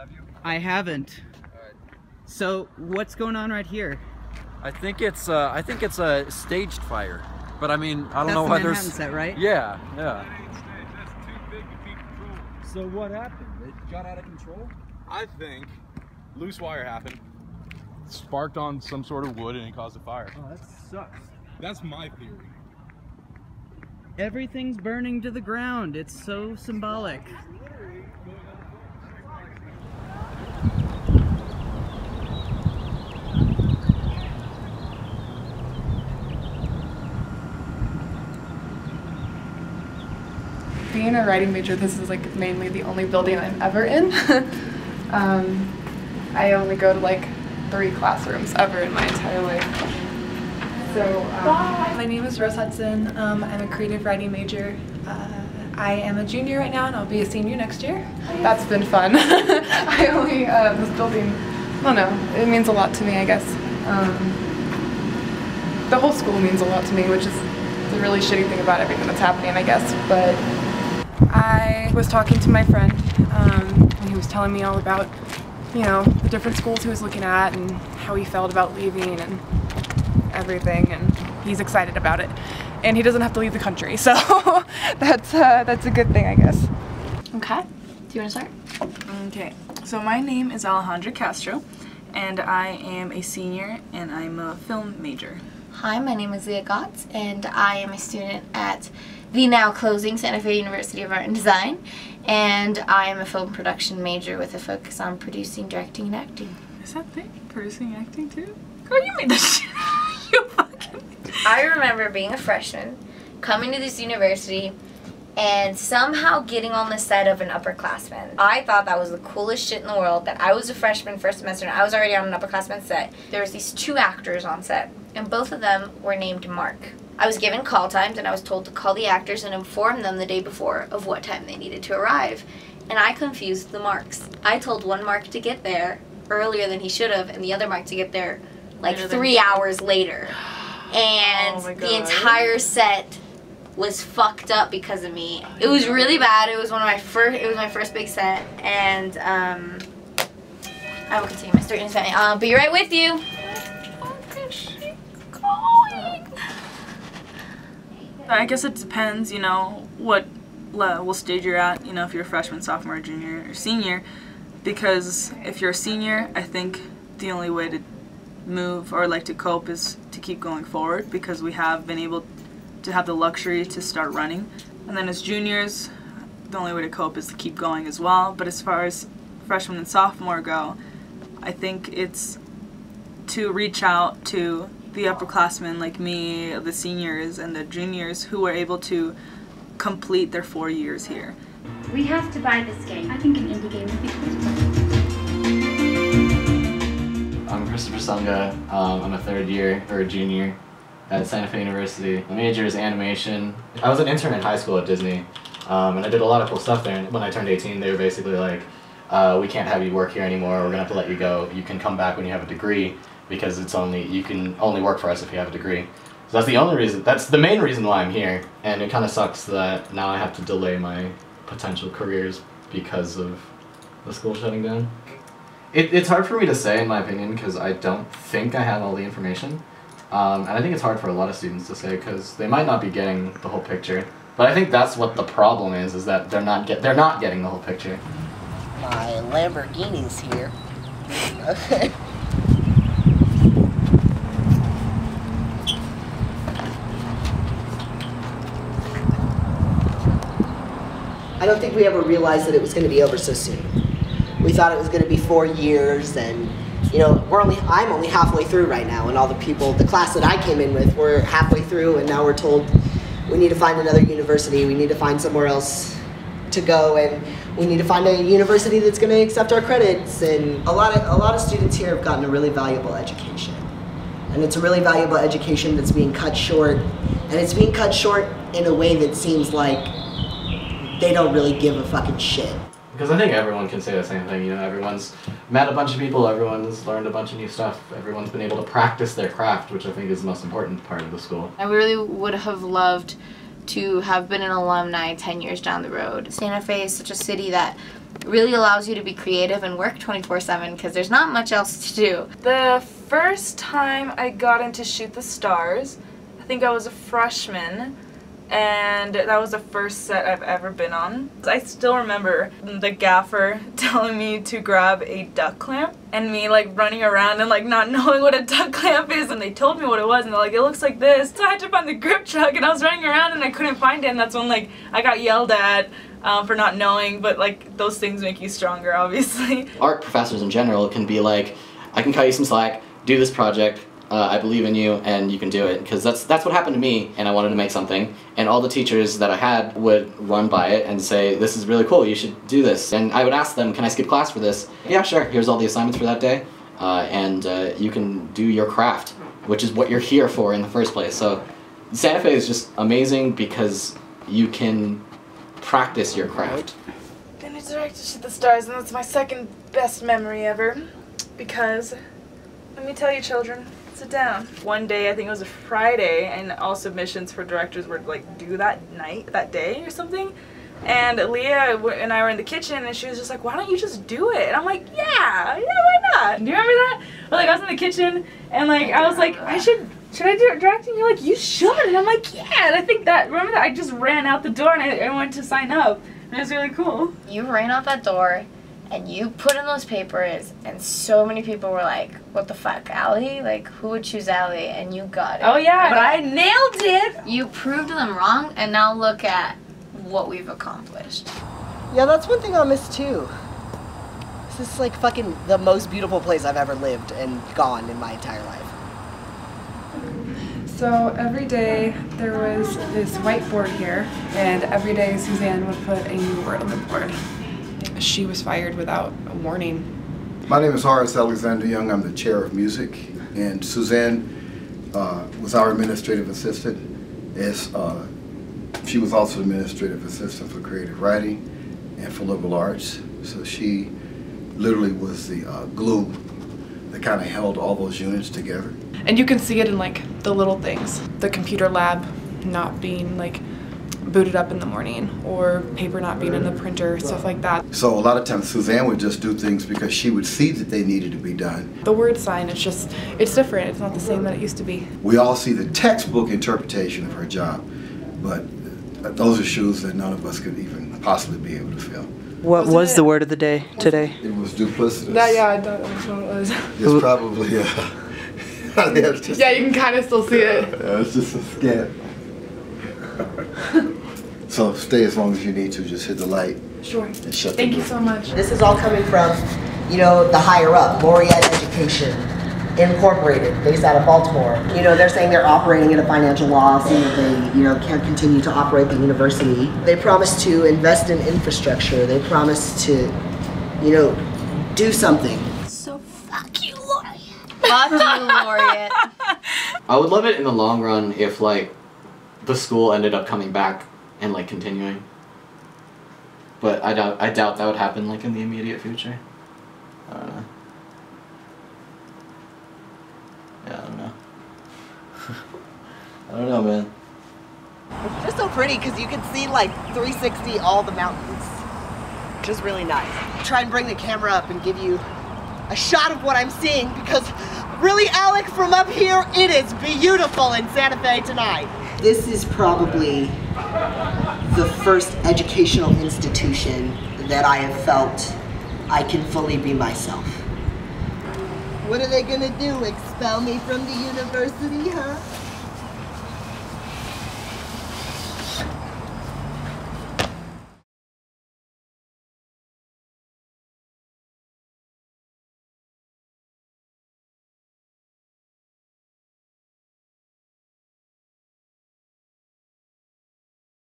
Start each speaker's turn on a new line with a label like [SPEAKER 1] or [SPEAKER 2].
[SPEAKER 1] have you?
[SPEAKER 2] I haven't.
[SPEAKER 1] Alright.
[SPEAKER 2] So what's going on right here?
[SPEAKER 1] I think it's a staged fire. But I mean, I don't know
[SPEAKER 2] That's the
[SPEAKER 1] whether
[SPEAKER 2] Manhattan set, right?
[SPEAKER 1] Yeah, yeah.
[SPEAKER 3] That ain't staged. That's too big to be controlled.
[SPEAKER 1] So what happened? It got out of control?
[SPEAKER 3] I think loose wire happened, sparked on some sort of wood, and it caused a fire.
[SPEAKER 1] Oh, that sucks.
[SPEAKER 3] That's my theory.
[SPEAKER 2] Everything's burning to the ground. It's so symbolic.
[SPEAKER 4] Being a writing major, this is like mainly the only building I'm ever in. I only go to like 3 classrooms ever in my entire life. So, my name is Rose Hudson. I'm a creative writing major. I am a junior right now and I'll be a senior next year. That's been fun. I only, this building, I don't know, it means a lot to me, I guess. The whole school means a lot to me, which is the really shitty thing about everything that's happening, I guess. But I was talking to my friend and he was telling me all about, you know, the different schools he was looking at and how he felt about leaving and everything, and he's excited about it. And he doesn't have to leave the country, so that's a good thing, I guess.
[SPEAKER 5] Okay, do you want to start?
[SPEAKER 6] Okay, so my name is Alejandra Castro, and I am a senior, and I'm a film major.
[SPEAKER 5] Hi, my name is Leah Gotts, and I am a student at the now closing Santa Fe University of Art and Design, and I am a film production major with a focus on producing, directing, and acting.
[SPEAKER 6] Is that thing? Producing, acting too? Girl, you made this shit. You fucking...
[SPEAKER 5] I remember being a freshman, coming to this university, and somehow getting on the set of an upperclassman. I thought that was the coolest shit in the world, that I was a freshman first semester and I was already on an upperclassman set. There was these 2 actors on set, and both of them were named Mark. I was given call times and I was told to call the actors and inform them the day before of what time they needed to arrive. And I confused the Marks. I told one Mark to get there earlier than he should have, and the other Mark to get there like 3 hours later. And the entire set was fucked up because of me. It was really bad. It was my first big set, and I will continue my story in a second. I'll be right with you.
[SPEAKER 6] Where is she going? I guess it depends, you know, what stage you're at, you know, if you're a freshman, sophomore, junior, or senior. Because if you're a senior, I think the only way to move or like to cope is to keep going forward, because we have been able to have the luxury to start running. And then as juniors, the only way to cope is to keep going as well. But as far as freshman and sophomore go, I think it's to reach out to the upperclassmen like me, the seniors and the juniors who were able to complete their 4 years here.
[SPEAKER 7] We have to buy this game. I think an indie game would be cool.
[SPEAKER 8] I'm Christopher Sunga. I'm a third junior at Santa Fe University. The major is animation. I was an intern in high school at Disney, and I did a lot of cool stuff there. And when I turned 18, they were basically like, we can't have you work here anymore. We're gonna have to let you go. You can come back when you have a degree, because you can only work for us if you have a degree. So that's the only reason. That's the main reason why I'm here. And it kind of sucks that now I have to delay my potential careers because of the school shutting down. It's hard for me to say, in my opinion, because I don't think I have all the information. And I think it's hard for a lot of students to say, because they might not be getting the whole picture. But I think that's what the problem is that they're not getting the whole picture.
[SPEAKER 9] My Lamborghini's here. I don't think we ever realized that it was going to be over so soon. We thought it was going to be 4 years, and you know, I'm only halfway through right now, and all the people, the class that I came in with, were halfway through, and now we're told we need to find another university, we need to find somewhere else to go, and we need to find a university that's going to accept our credits. And a lot of students here have gotten a really valuable education, and it's a really valuable education that's being cut short, and it's being cut short in a way that seems like they don't really give a fucking shit.
[SPEAKER 8] Because I think everyone can say the same thing, you know, everyone's met a bunch of people, everyone's learned a bunch of new stuff, everyone's been able to practice their craft, which I think is the most important part of the school.
[SPEAKER 5] I really would have loved to have been an alumni 10 years down the road. Santa Fe is such a city that It really allows you to be creative and work 24/7 because there's not much else to do.
[SPEAKER 6] The first time I got into Shoot the Stars, I think I was a freshman, and that was the first set I've ever been on. I still remember the gaffer telling me to grab a duck clamp and me like running around and like not knowing what a duck clamp is, and they told me what it was and they're like, it looks like this. So I had to find the grip truck and I was running around and I couldn't find it, and that's when like I got yelled at for not knowing, but like those things make you stronger, obviously.
[SPEAKER 8] Art professors in general can be like, I can cut you some slack, do this project, I believe in you and you can do it, because that's what happened to me, and I wanted to make something, and all the teachers that I had would run by it and say, this is really cool, you should do this, and I would ask them, can I skip class for this? Yeah, sure, here's all the assignments for that day, and you can do your craft, which is what you're here for in the first place. So Santa Fe is just amazing because you can practice your craft.
[SPEAKER 6] Been a director to Shoot the Stars, and that's my second best memory ever, because let me tell you, children, sit down. One day, I think it was a Friday, and all submissions for directors were like due that day or something. And Leah and I were in the kitchen, and she was just like, why don't you just do it? And I'm like, yeah, why not? Do you remember that? But like I was in the kitchen, and like I was like, should I do directing? And you're like, you should. And I'm like, yeah. And I think remember that I just ran out the door and I went to sign up. And it was really cool.
[SPEAKER 5] You ran out that door and you put in those papers, and so many people were like, what the fuck, Allie? Like, who would choose Allie? And you got it.
[SPEAKER 6] Oh yeah, but I nailed it.
[SPEAKER 5] You proved them wrong, and now look at what we've accomplished.
[SPEAKER 9] Yeah, that's one thing I'll miss too. This is like fucking the most beautiful place I've ever lived and gone in my entire life.
[SPEAKER 4] So every day there was this whiteboard here, and every day Suzanne would put a new word on the board. She was fired without a warning.
[SPEAKER 10] My name is Horace Alexander Young. I'm the chair of music, and Suzanne was our administrative assistant. She was also administrative assistant for creative writing and for liberal arts. So she literally was the glue that kind of held all those units together.
[SPEAKER 4] And you can see it in like the little things. The computer lab not being like booted up in the morning, or paper not being in the printer, stuff like that.
[SPEAKER 10] So a lot of times Suzanne would just do things because she would see that they needed to be done.
[SPEAKER 4] The word sign, it's different. It's not the same that it used to be.
[SPEAKER 10] We all see the textbook interpretation of her job, but those are shoes that none of us could even possibly be able to fill.
[SPEAKER 2] What was the word of the day today?
[SPEAKER 10] It was duplicitous.
[SPEAKER 4] Yeah, I don't know which one it was.
[SPEAKER 10] It's probably,
[SPEAKER 4] yeah, you can kind of still see it.
[SPEAKER 10] Yeah, it's just a scan. So stay as long as you need to. Just hit the light.
[SPEAKER 4] Sure.
[SPEAKER 10] And shut
[SPEAKER 4] Thank
[SPEAKER 10] the
[SPEAKER 4] you
[SPEAKER 10] door.
[SPEAKER 4] so much.
[SPEAKER 9] This is all coming from, you know, the higher up, Laureate Education Incorporated, based out of Baltimore. You know, they're saying they're operating at a financial loss and that they, you know, can't continue to operate the university. They promised to invest in infrastructure. They promised to, you know, do something.
[SPEAKER 5] So fuck you, Laureate. Fuck you, Laureate.
[SPEAKER 8] I would love it in the long run if like the school ended up coming back and like continuing. But I doubt that would happen like in the immediate future. I don't know. Yeah, I don't know. I don't know, man.
[SPEAKER 9] It's just so pretty because you can see like 360 all the mountains. Just really nice. Try and bring the camera up and give you a shot of what I'm seeing, because really, Alec, from up here, it is beautiful in Santa Fe tonight. This is probably the first educational institution that I have felt I can fully be myself. What are they gonna do, expel me from the university, huh?